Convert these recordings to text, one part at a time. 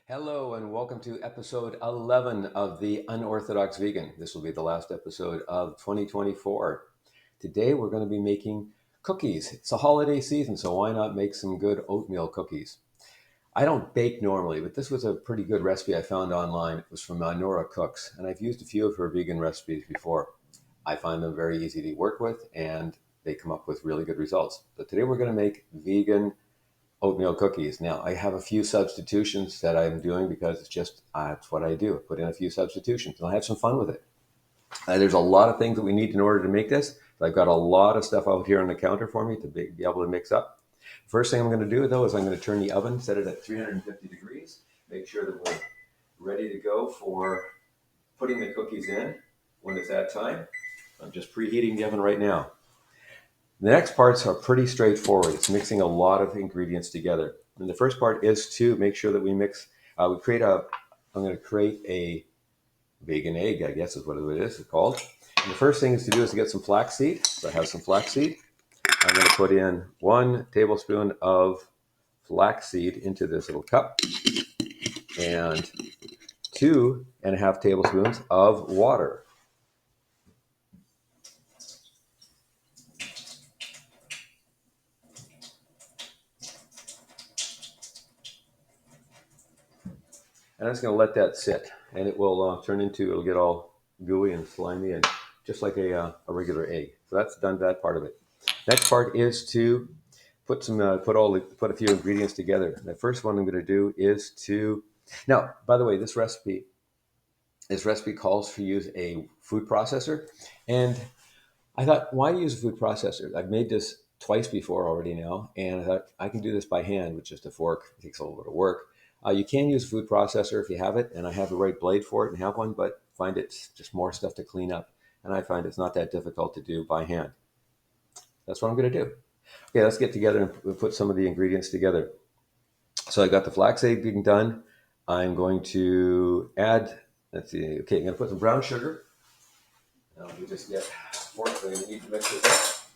Hello and welcome to episode 11 of the Unorthodox Vegan. This will be the last episode of 2024. Today we're going to be making cookies. It's a holiday season, so why not make some good oatmeal cookies? I don't bake normally, but this was a pretty good recipe I found online. It was from Nora Cooks, and I've used a few of her vegan recipes before. I find them very easy to work with, and they come up with really good results. So today we're going to make vegan oatmeal cookies. Now, I have a few substitutions that I'm doing because it's what I do. I put in a few substitutions and I have some fun with it. There's a lot of things that we need in order to make this. So I've got a lot of stuff out here on the counter for me to be able to mix up. First thing I'm going to do, though, is I'm going to turn the oven, set it at 350 degrees, make sure that we're ready to go for putting the cookies in when it's that time. I'm just preheating the oven right now. The next parts are pretty straightforward. It's mixing a lot of ingredients together. And the first part is to make sure that we mix, I'm going to create a vegan egg, I guess is what it is called. And the first thing is to do is to get some flaxseed. So I have some flaxseed. I'm going to put in 1 tablespoon of flaxseed into this little cup and 2.5 tablespoons of water. And I'm just going to let that sit, and it will it'll get all gooey and slimy, and just like a regular egg. So that's done that part of it. Next part is to put a few ingredients together. The first one I'm going to do is now, by the way, this recipe calls for use a food processor, and I thought, why use a food processor? I've made this twice before already now, and I thought I can do this by hand with just a fork. It takes a little bit of work. You can use a food processor if you have it, and I have the right blade for it and have one, but find it's just more stuff to clean up. And I find it's not that difficult to do by hand. That's what I'm going to do. Okay, let's get together and put some of the ingredients together. So I got the flaxseed being done. I'm going to add, let's see, okay, I'm going to put some brown sugar. Now we just get a fork, so I'm going to need to mix this up.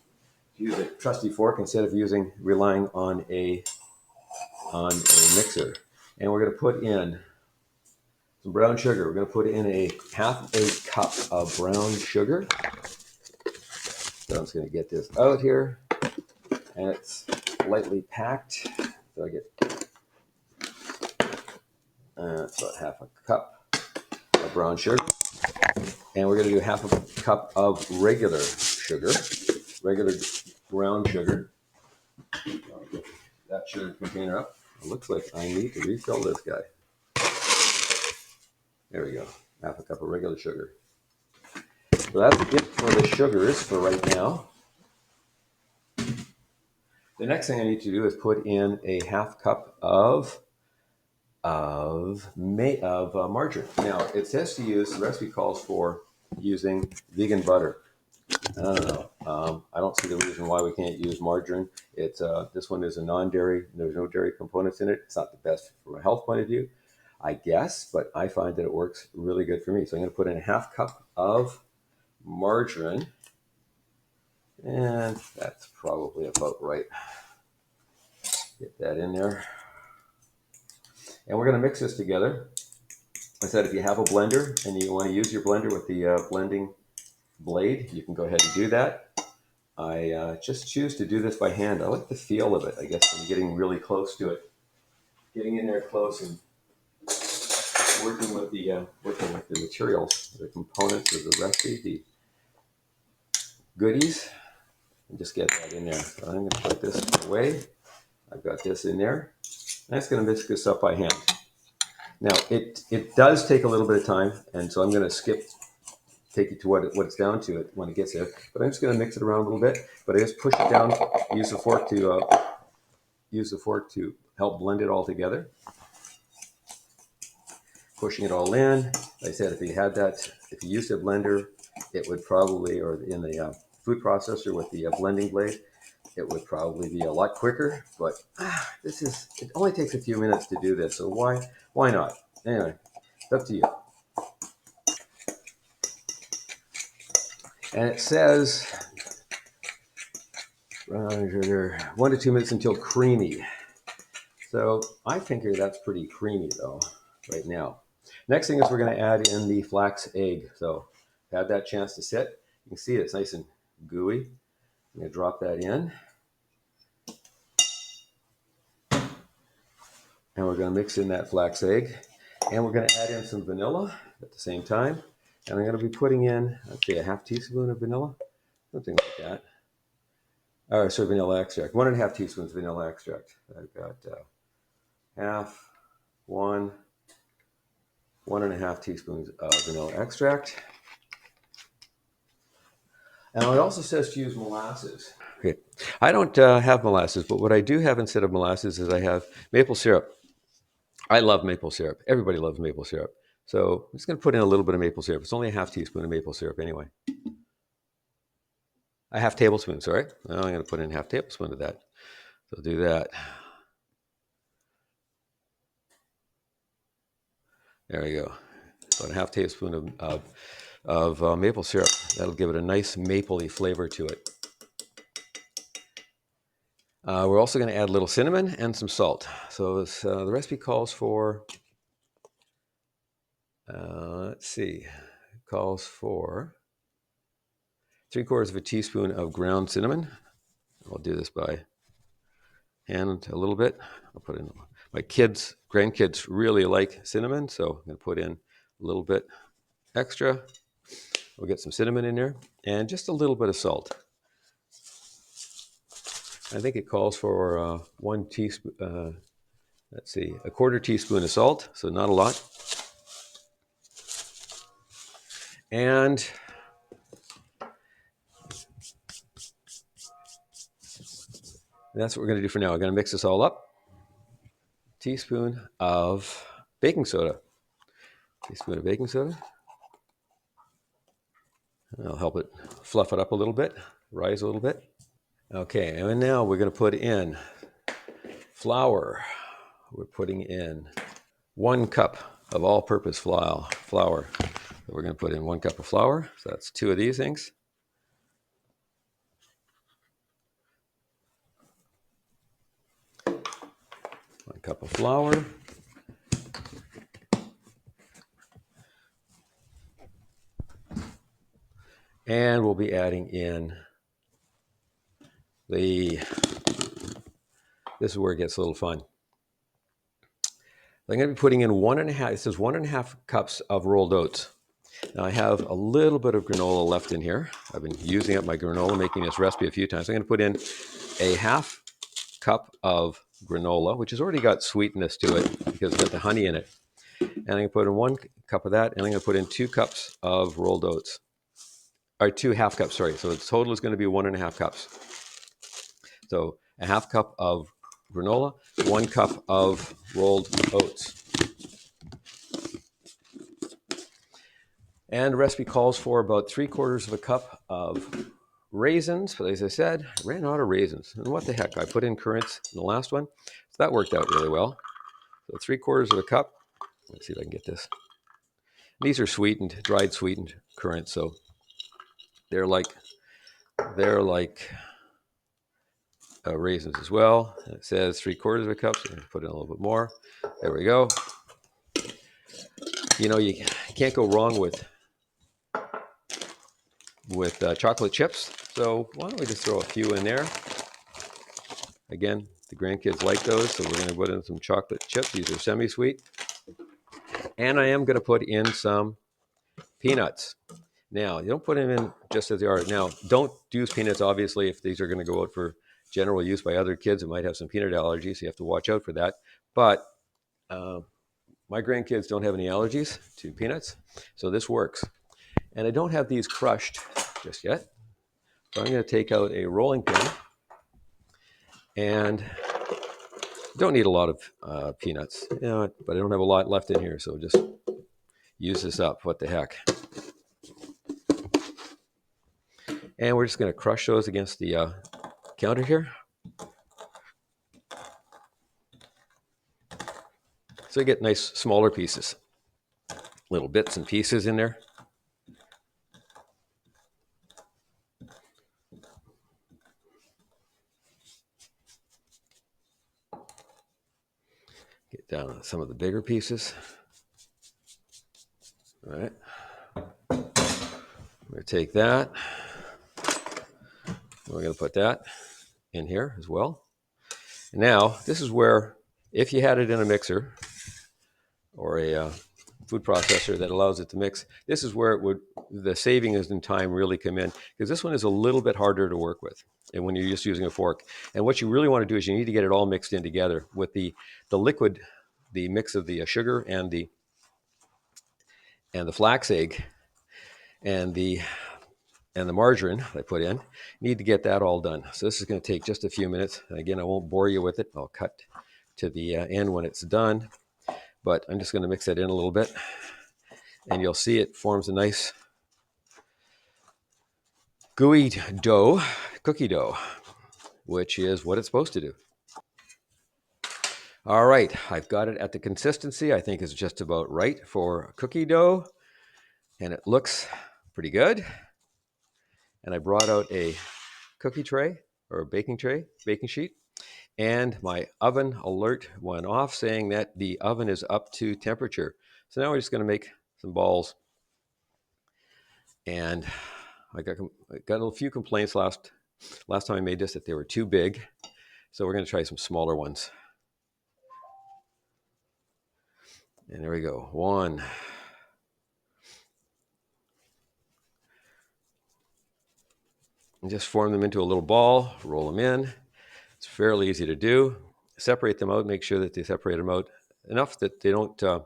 Use a trusty fork instead of relying on a mixer. And we're going to put in some brown sugar. We're going to put in a half a cup of brown sugar. So I'm just going to get this out here, and it's lightly packed. So I get it's about half a cup of brown sugar, and we're going to do half a cup of regular brown sugar. I'll get that sugar container up. It looks like I need to refill this guy. There we go. Half a cup of regular sugar. So that's it for the sugars for right now. The next thing I need to do is put in a half cup of margarine. Now, it says the recipe calls for using vegan butter. I don't know. I don't see the reason why we can't use margarine. This one is a non-dairy. There's no dairy components in it. It's not the best from a health point of view, I guess, but I find that it works really good for me. So I'm going to put in a half cup of margarine, and that's probably about right. Get that in there. And we're going to mix this together. I said if you have a blender and you want to use your blender with the blending blade, you can go ahead and do that. I just choose to do this by hand. I like the feel of it, I guess, when getting really close to it. Getting in there close and working with the materials, the components of the recipe, the goodies, and just get that in there. So I'm going to put this away. I've got this in there. I'm just going to mix this up by hand. Now, it does take a little bit of time, and so I'm going to take you to what it's down to it when it gets there. But I'm just going to mix it around a little bit. But I just push it down, use the fork to help blend it all together. Pushing it all in. Like I said, if you used a blender, it would probably, or in the food processor with the blending blade, it would probably be a lot quicker. But it only takes a few minutes to do this, so why not? Anyway, it's up to you. And it says 1 to 2 minutes until creamy. So I figure that's pretty creamy, though. right now. Next thing is we're going to add in the flax egg. So have that chance to sit. You can see it's nice and gooey. I'm going to drop that in. And we're going to mix in that flax egg. And we're going to add in some vanilla at the same time. And I'm going to be putting in, let's say, a half teaspoon of vanilla, something like that. Or sorry, vanilla extract. 1.5 teaspoons vanilla extract. I've got half, 1.5 teaspoons of vanilla extract. And it also says to use molasses. Okay, I don't have molasses, but what I do have instead of molasses is I have maple syrup. I love maple syrup. Everybody loves maple syrup. So I'm just going to put in a little bit of maple syrup. It's only a half teaspoon of maple syrup anyway. A half tablespoon, sorry. Now I'm going to put in half tablespoon of that. So I'll do that. There we go. About a half tablespoon of maple syrup. That'll give it a nice mapley flavor to it. We're also going to add a little cinnamon and some salt. So the recipe calls for, let's see, it calls for 3/4 of a teaspoon of ground cinnamon. I'll do this by hand a little bit. I'll put in, my grandkids really like cinnamon, so I'm going to put in a little bit extra. We'll get some cinnamon in there and just a little bit of salt. I think it calls for 1 teaspoon, let's see, a 1/4 teaspoon of salt, so not a lot. And that's what we're going to do for now. We're going to mix this all up. Teaspoon of baking soda. Teaspoon of baking soda. That'll help it fluff it up a little bit, rise a little bit. Okay, and now we're going to put in flour. We're putting in 1 cup of all-purpose flour. So we're going to put in 1 cup of flour. So that's 2 of these things. One cup of flour. And we'll be adding in this is where it gets a little fun. I'm going to be putting in 1.5, it says 1.5 cups of rolled oats. Now I have a little bit of granola left in here. I've been using up my granola, making this recipe a few times. I'm going to put in a 1/2 cup of granola, which has already got sweetness to it because it's got the honey in it. And I'm going to put in 1 cup of that, and I'm going to put in 2 cups of rolled oats. Or 2 1/2 cups, sorry. So the total is going to be 1.5 cups. So a 1/2 cup of granola, 1 cup of rolled oats. And the recipe calls for about 3/4 of a cup of raisins, but as I said, I ran out of raisins. And what the heck, I put in currants in the last one, so that worked out really well. So 3/4 of a cup. Let's see if I can get this. These are sweetened, dried sweetened currants, so they're like raisins as well. And it says 3/4 of a cup, so I'm gonna put in a little bit more. There we go. You know, you can't go wrong with chocolate chips. So why don't we just throw a few in there? Again, the grandkids like those, so we're going to put in some chocolate chips. These are semi-sweet. And I am going to put in some peanuts. Now, you don't put them in just as they are. Now, don't use peanuts, obviously, if these are going to go out for general use by other kids who might have some peanut allergies, so you have to watch out for that. But my grandkids don't have any allergies to peanuts, so this works. And I don't have these crushed just yet. So I'm going to take out a rolling pin, and don't need a lot of peanuts, you know, but I don't have a lot left in here, so just use this up. What the heck? And we're just going to crush those against the counter here. So you get nice smaller pieces, little bits and pieces in there. Get down to some of the bigger pieces. All right. We're going to take that. We're going to put that in here as well. Now, this is where, if you had it in a mixer or a food processor that allows it to mix, this is where the savings in time really come in, because this one is a little bit harder to work with, and when you're just using a fork. And what you really want to do is you need to get it all mixed in together with the liquid, the mix of the sugar and the flax egg and the margarine I put in. You need to get that all done. So this is going to take just a few minutes. Again, I won't bore you with it. I'll cut to the end when it's done. But I'm just going to mix that in a little bit. And you'll see it forms a nice gooey dough, cookie dough, which is what it's supposed to do. All right, I've got it at the consistency I think is just about right for cookie dough. And it looks pretty good. And I brought out a cookie tray or a baking sheet. And my oven alert went off saying that the oven is up to temperature. So now we're just going to make some balls. And I got a few complaints last time I made this that they were too big. So we're going to try some smaller ones. And there we go. One. And just form them into a little ball, roll them in. It's fairly easy to do. Separate them out, make sure that they separate them out enough that they don't, they're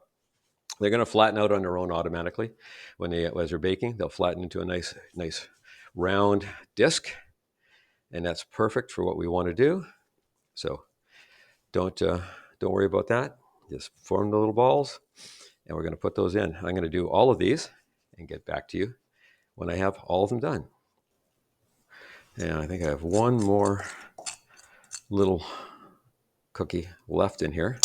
going to flatten out on their own automatically as they're baking. They'll flatten into a nice round disc. And that's perfect for what we want to do. So don't worry about that. Just form the little balls, and we're going to put those in. I'm going to do all of these and get back to you when I have all of them done. And I think I have one more little cookie left in here.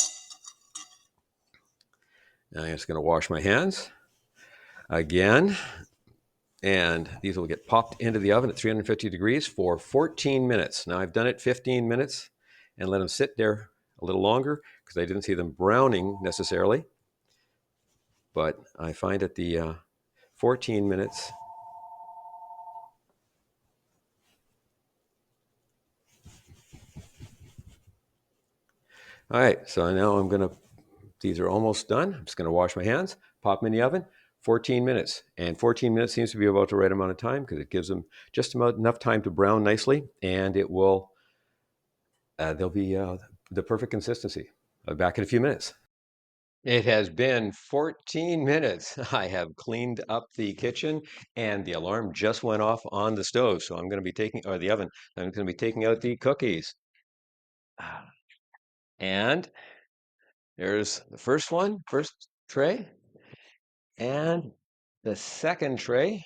And I'm just going to wash my hands again. And these will get popped into the oven at 350 degrees for 14 minutes. Now I've done it 15 minutes and let them sit there a little longer because I didn't see them browning necessarily. But I find at the 14 minutes, all right, so now these are almost done. I'm just going to wash my hands, pop them in the oven, 14 minutes. And 14 minutes seems to be about the right amount of time because it gives them just about enough time to brown nicely, and they'll be the perfect consistency. I'll be back in a few minutes. It has been 14 minutes. I have cleaned up the kitchen and the alarm just went off on the stove. So I'm going to be the oven, I'm going to be taking out the cookies. And there's the first tray, and the second tray.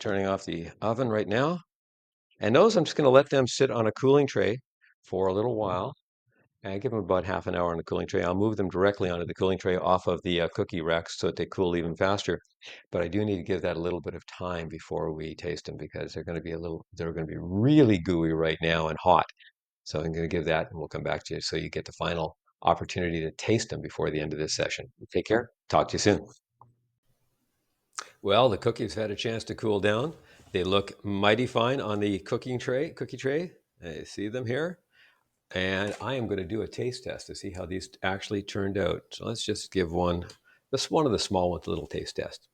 Turning off the oven right now. And those I'm just going to let them sit on a cooling tray for a little while. I give them about half an hour on the cooling tray. I'll move them directly onto the cooling tray off of the cookie racks so that they cool even faster. But I do need to give that a little bit of time before we taste them because they're going to be really gooey right now and hot. So I'm going to give that and we'll come back to you so you get the final opportunity to taste them before the end of this session. Take care. Talk to you soon. Well, the cookies had a chance to cool down. They look mighty fine on the cookie tray. I see them here. And I am going to do a taste test to see how these actually turned out. So let's just give one of the small ones a little taste test.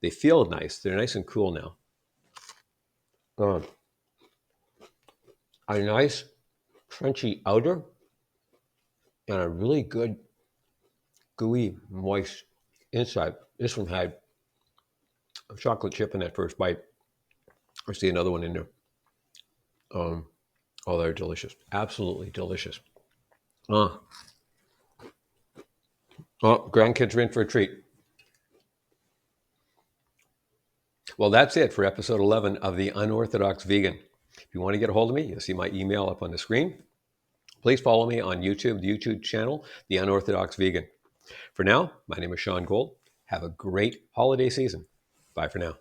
They feel nice. They're nice and cool now. A nice crunchy outer and a really good gooey, moist inside. This one had a chocolate chip in that first bite. I see another one in there. Oh, they're delicious. Absolutely delicious. Grandkids are in for a treat. Well, that's it for episode 11 of the Unorthodox Vegan. If you want to get a hold of me, you'll see my email up on the screen. Please follow me on YouTube, the YouTube channel, The Unorthodox Vegan. For now, my name is Sean Gold. Have a great holiday season. Bye for now.